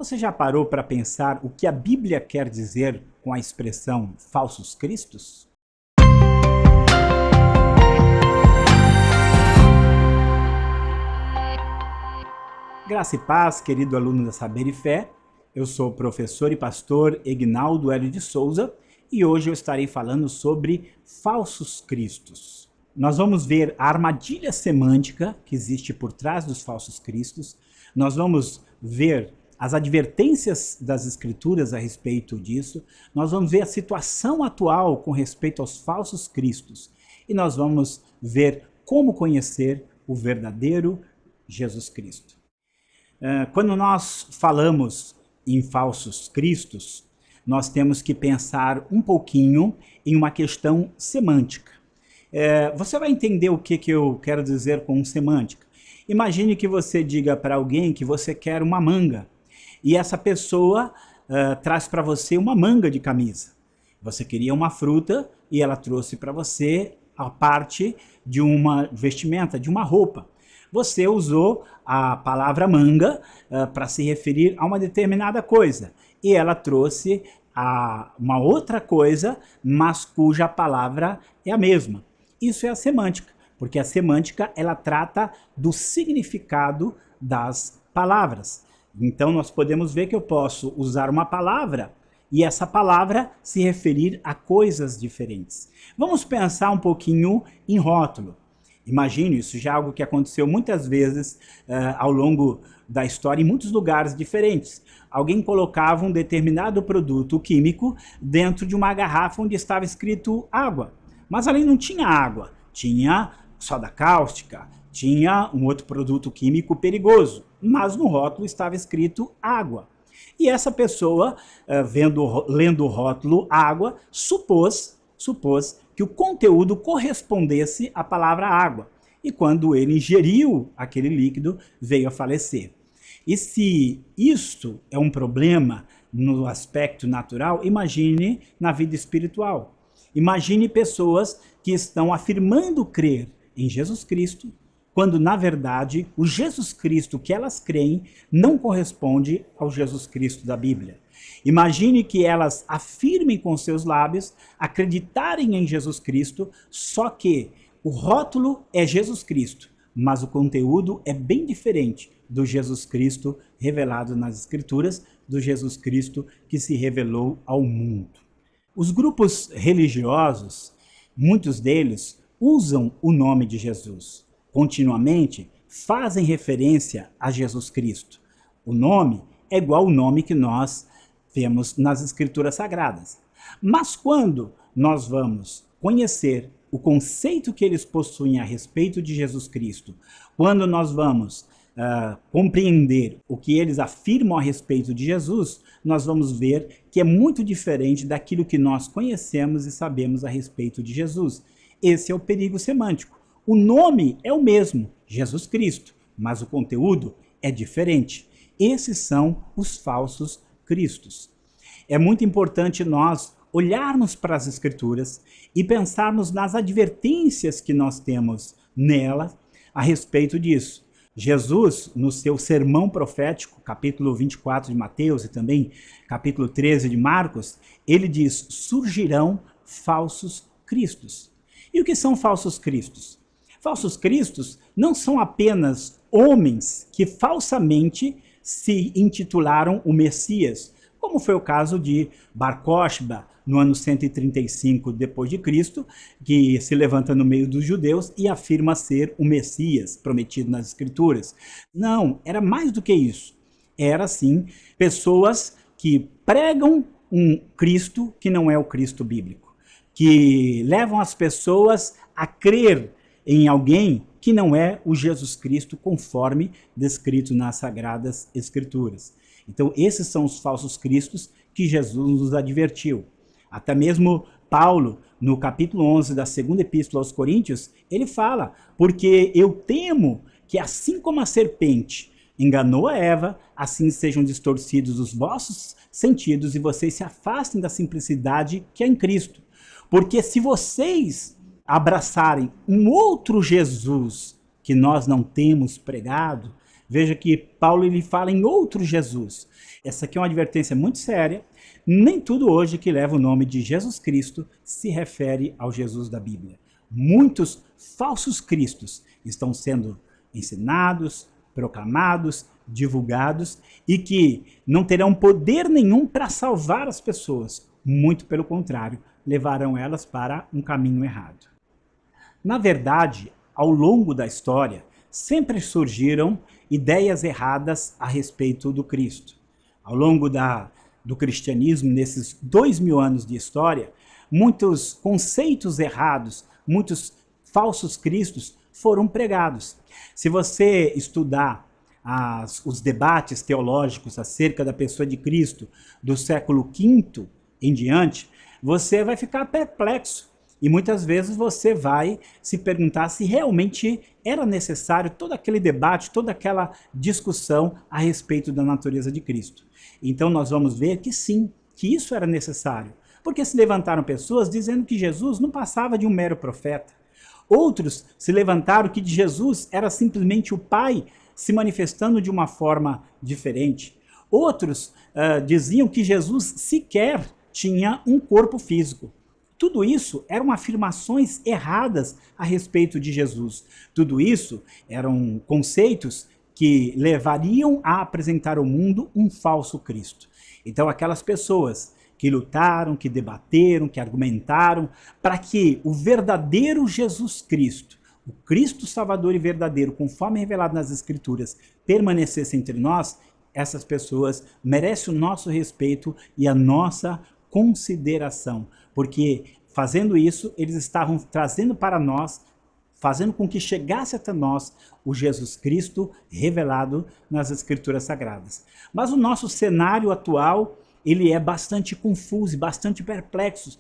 Você já parou para pensar o que a Bíblia quer dizer com a expressão falsos cristos? Graça e paz, querido aluno da Saber e Fé. Eu sou o professor e pastor Egnaldo Hélio de Souza e hoje eu estarei falando sobre falsos cristos. Nós vamos ver a armadilha semântica que existe por trás dos falsos cristos. Nós vamos ver as advertências das Escrituras a respeito disso. Nós vamos ver a situação atual com respeito aos falsos cristos. E nós vamos ver como conhecer o verdadeiro Jesus Cristo. Quando nós falamos em falsos cristos, nós temos que pensar um pouquinho em uma questão semântica. Você vai entender o que eu quero dizer com semântica. Imagine que você diga para alguém que você quer uma manga e essa pessoa traz para você uma manga de camisa. Você queria uma fruta e ela trouxe para você a parte de uma vestimenta, de uma roupa. Você usou a palavra manga para se referir a uma determinada coisa e ela trouxe uma outra coisa, mas cuja palavra é a mesma. Isso é a semântica, porque a semântica ela trata do significado das palavras. Então nós podemos ver que eu posso usar uma palavra e essa palavra se referir a coisas diferentes. Vamos pensar um pouquinho em rótulo. Imagine, isso já é algo que aconteceu muitas vezes ao longo da história em muitos lugares diferentes. Alguém colocava um determinado produto químico dentro de uma garrafa onde estava escrito água. Mas ali não tinha água, tinha soda cáustica, tinha um outro produto químico perigoso, mas no rótulo estava escrito água. E essa pessoa, lendo o rótulo água, supôs que o conteúdo correspondesse à palavra água. E quando ele ingeriu aquele líquido, veio a falecer. E se isto é um problema no aspecto natural, imagine na vida espiritual. Imagine pessoas que estão afirmando crer em Jesus Cristo, quando na verdade o Jesus Cristo que elas creem não corresponde ao Jesus Cristo da Bíblia. Imagine que elas afirmem com seus lábios acreditarem em Jesus Cristo, só que o rótulo é Jesus Cristo, mas o conteúdo é bem diferente do Jesus Cristo revelado nas Escrituras, do Jesus Cristo que se revelou ao mundo. Os grupos religiosos, muitos deles, usam o nome de Jesus. Continuamente fazem referência a Jesus Cristo. O nome é igual ao nome que nós vemos nas Escrituras Sagradas. Mas quando nós vamos conhecer o conceito que eles possuem a respeito de Jesus Cristo, quando nós vamos compreender o que eles afirmam a respeito de Jesus, nós vamos ver que é muito diferente daquilo que nós conhecemos e sabemos a respeito de Jesus. Esse é o perigo semântico. O nome é o mesmo, Jesus Cristo, mas o conteúdo é diferente. Esses são os falsos cristos. É muito importante nós olharmos para as Escrituras e pensarmos nas advertências que nós temos nelas a respeito disso. Jesus, no seu sermão profético, capítulo 24 de Mateus e também capítulo 13 de Marcos, ele diz: surgirão falsos cristos. E o que são falsos cristos? Falsos cristos não são apenas homens que falsamente se intitularam o Messias, como foi o caso de Bar Cochba, no ano 135 depois de Cristo, que se levanta no meio dos judeus e afirma ser o Messias prometido nas Escrituras. Não, era mais do que isso. Era, sim, pessoas que pregam um Cristo que não é o Cristo bíblico, que levam as pessoas a crer em alguém que não é o Jesus Cristo conforme descrito nas Sagradas Escrituras. Então, esses são os falsos cristos que Jesus nos advertiu. Até mesmo Paulo, no capítulo 11 da segunda epístola aos Coríntios, ele fala: porque eu temo que assim como a serpente enganou a Eva, assim sejam distorcidos os vossos sentidos e vocês se afastem da simplicidade que é em Cristo. Porque se vocês abraçarem um outro Jesus que nós não temos pregado, Veja que Paulo ele fala em outro Jesus. Essa aqui é uma advertência muito séria. Nem tudo hoje que leva o nome de Jesus Cristo se refere ao Jesus da Bíblia. Muitos falsos cristos estão sendo ensinados, proclamados, divulgados e que não terão poder nenhum para salvar as pessoas. Muito pelo contrário, levarão elas para um caminho errado. Na verdade, ao longo da história, sempre surgiram ideias erradas a respeito do Cristo. Ao longo do cristianismo, nesses 2000 anos de história, muitos conceitos errados, muitos falsos cristos foram pregados. Se você estudar os debates teológicos acerca da pessoa de Cristo do século V em diante, você vai ficar perplexo. E muitas vezes você vai se perguntar se realmente era necessário todo aquele debate, toda aquela discussão a respeito da natureza de Cristo. Então nós vamos ver que sim, que isso era necessário. Porque se levantaram pessoas dizendo que Jesus não passava de um mero profeta. Outros se levantaram que Jesus era simplesmente o Pai se manifestando de uma forma diferente. Outros diziam que Jesus sequer tinha um corpo físico. Tudo isso eram afirmações erradas a respeito de Jesus. Tudo isso eram conceitos que levariam a apresentar ao mundo um falso Cristo. Então aquelas pessoas que lutaram, que debateram, que argumentaram para que o verdadeiro Jesus Cristo, o Cristo Salvador e verdadeiro, conforme revelado nas Escrituras, permanecesse entre nós, essas pessoas merecem o nosso respeito e a nossa consideração, porque fazendo isso, eles estavam trazendo para nós, fazendo com que chegasse até nós o Jesus Cristo revelado nas Escrituras Sagradas. Mas o nosso cenário atual, ele é bastante confuso, bastante perplexo,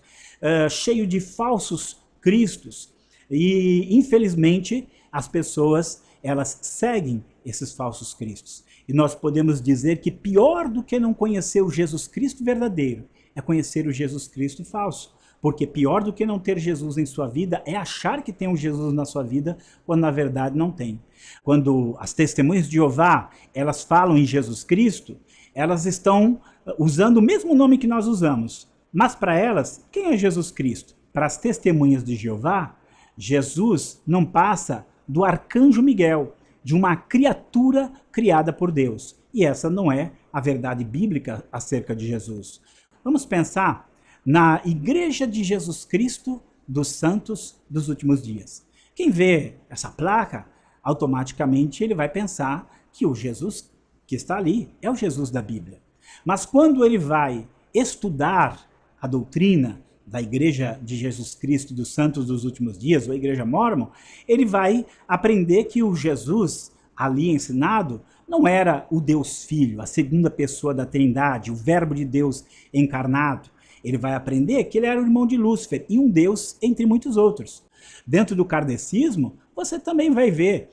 cheio de falsos cristos. E, infelizmente, as pessoas, elas seguem esses falsos cristos. E nós podemos dizer que pior do que não conhecer o Jesus Cristo verdadeiro é conhecer o Jesus Cristo falso. Porque pior do que não ter Jesus em sua vida é achar que tem um Jesus na sua vida, quando na verdade não tem. Quando as testemunhas de Jeová, elas falam em Jesus Cristo, elas estão usando o mesmo nome que nós usamos. Mas para elas, quem é Jesus Cristo? Para as testemunhas de Jeová, Jesus não passa do arcanjo Miguel, de uma criatura criada por Deus. E essa não é a verdade bíblica acerca de Jesus. Vamos pensar na Igreja de Jesus Cristo dos Santos dos Últimos Dias. Quem vê essa placa, automaticamente ele vai pensar que o Jesus que está ali é o Jesus da Bíblia. Mas quando ele vai estudar a doutrina da Igreja de Jesus Cristo dos Santos dos Últimos Dias, ou a Igreja Mórmon, ele vai aprender que o Jesus ali ensinado não era o Deus Filho, a segunda pessoa da Trindade, o Verbo de Deus encarnado. Ele vai aprender que ele era o irmão de Lúcifer e um Deus entre muitos outros. Dentro do kardecismo, você também vai ver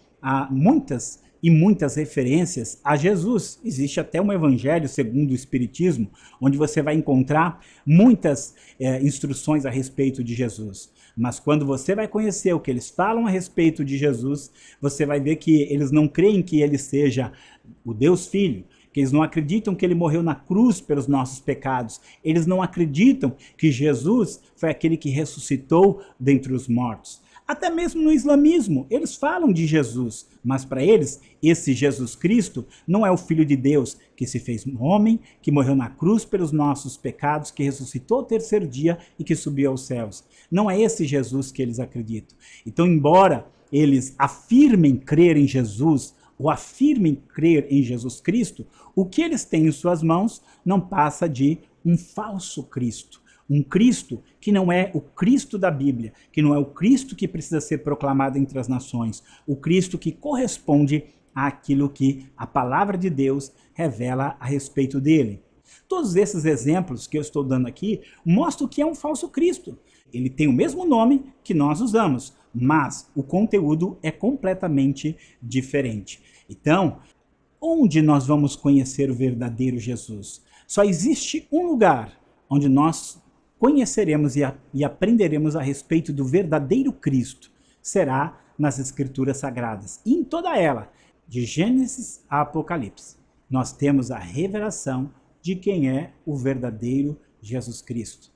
muitas e muitas referências a Jesus. Existe até um evangelho segundo o Espiritismo, onde você vai encontrar muitas instruções a respeito de Jesus. Mas quando você vai conhecer o que eles falam a respeito de Jesus, você vai ver que eles não creem que ele seja o Deus Filho, que eles não acreditam que ele morreu na cruz pelos nossos pecados. Eles não acreditam que Jesus foi aquele que ressuscitou dentre os mortos. Até mesmo no islamismo, eles falam de Jesus, mas para eles, esse Jesus Cristo não é o Filho de Deus, que se fez homem, que morreu na cruz pelos nossos pecados, que ressuscitou ao terceiro dia e que subiu aos céus. Não é esse Jesus que eles acreditam. Então, embora eles afirmem crer em Jesus, ou afirmem crer em Jesus Cristo, o que eles têm em suas mãos não passa de um falso Cristo. Um Cristo que não é o Cristo da Bíblia, que não é o Cristo que precisa ser proclamado entre as nações, o Cristo que corresponde àquilo que a palavra de Deus revela a respeito dele. Todos esses exemplos que eu estou dando aqui mostram que é um falso Cristo. Ele tem o mesmo nome que nós usamos, mas o conteúdo é completamente diferente. Então, onde nós vamos conhecer o verdadeiro Jesus? Só existe um lugar onde nós conheceremos e aprenderemos a respeito do verdadeiro Cristo. Será nas Escrituras Sagradas. E em toda ela, De Gênesis a Apocalipse, nós temos a revelação de quem é o verdadeiro Jesus Cristo.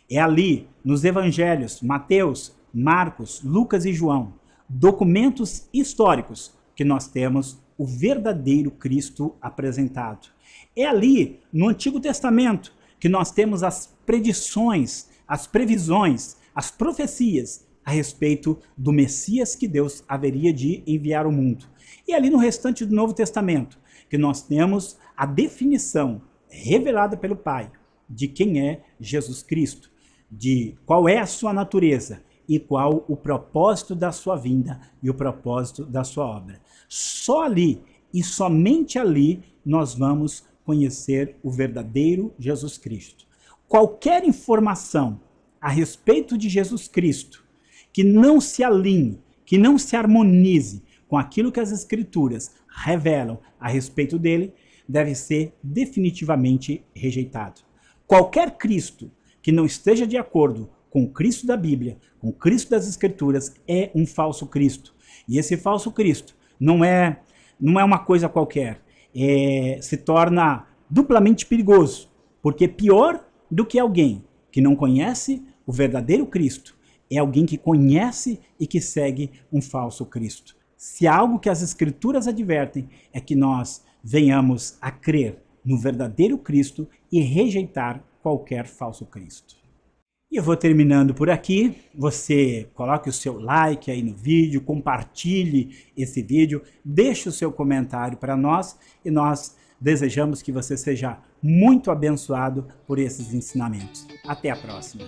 É ali, nos evangelhos, Mateus, Marcos, Lucas e João, documentos históricos, que nós temos o verdadeiro Cristo apresentado. É ali, no Antigo Testamento, que nós temos as predições, as previsões, as profecias a respeito do Messias que Deus haveria de enviar ao mundo. E ali no restante do Novo Testamento, que nós temos a definição revelada pelo Pai de quem é Jesus Cristo, de qual é a sua natureza e qual o propósito da sua vinda e o propósito da sua obra. Só ali e somente ali nós vamos conhecer o verdadeiro Jesus Cristo. Qualquer informação a respeito de Jesus Cristo que não se alinhe, que não se harmonize com aquilo que as Escrituras revelam a respeito dele, deve ser definitivamente rejeitado. Qualquer Cristo que não esteja de acordo com o Cristo da Bíblia, com o Cristo das Escrituras, é um falso Cristo. E esse falso Cristo não é uma coisa qualquer, se torna duplamente perigoso, porque pior do que alguém que não conhece o verdadeiro Cristo é alguém que conhece e que segue um falso Cristo. Se há algo que as Escrituras advertem, é que nós venhamos a crer no verdadeiro Cristo e rejeitar qualquer falso Cristo. E eu vou terminando por aqui. Você coloque o seu like aí no vídeo, compartilhe esse vídeo, deixe o seu comentário para nós e nós desejamos que você seja muito abençoado por esses ensinamentos. Até a próxima!